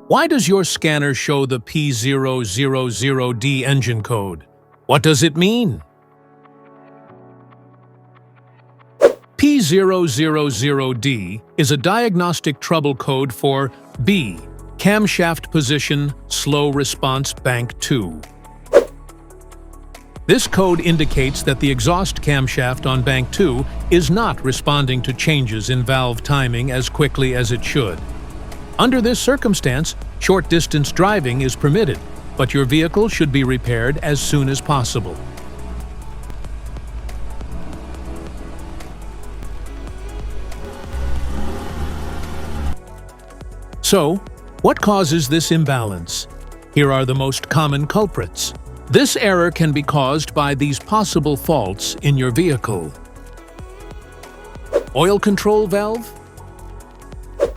Why does your scanner show the P000D engine code? What does it mean? P000D is a diagnostic trouble code for B, Camshaft Position Slow Response Bank 2. This code indicates that the exhaust camshaft on Bank 2 is not responding to changes in valve timing as quickly as it should. Under this circumstance, short-distance driving is permitted, but your vehicle should be repaired as soon as possible. So, what causes this imbalance? Here are the most common culprits. This error can be caused by these possible faults in your vehicle: oil control valve,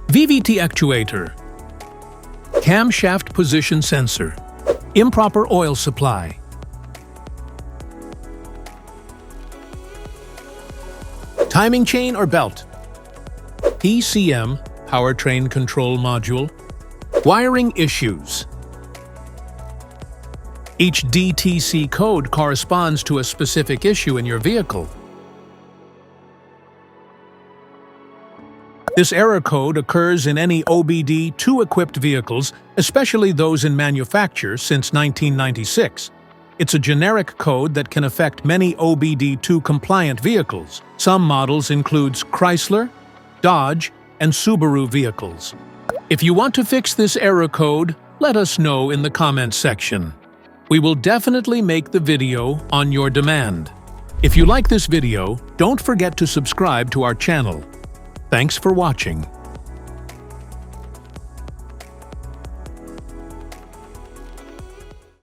VVT actuator, camshaft position sensor, improper oil supply, timing chain or belt, PCM, powertrain control module, wiring issues. Each DTC code corresponds to a specific issue in your vehicle. This error code occurs in any OBD2-equipped vehicles, especially those in manufacture since 1996. It's a generic code that can affect many OBD2-compliant vehicles. Some models includes Chrysler, Dodge, and Subaru vehicles. If you want to fix this error code, let us know in the comments section. We will definitely make the video on your demand. If you like this video, don't forget to subscribe to our channel. Thanks for watching.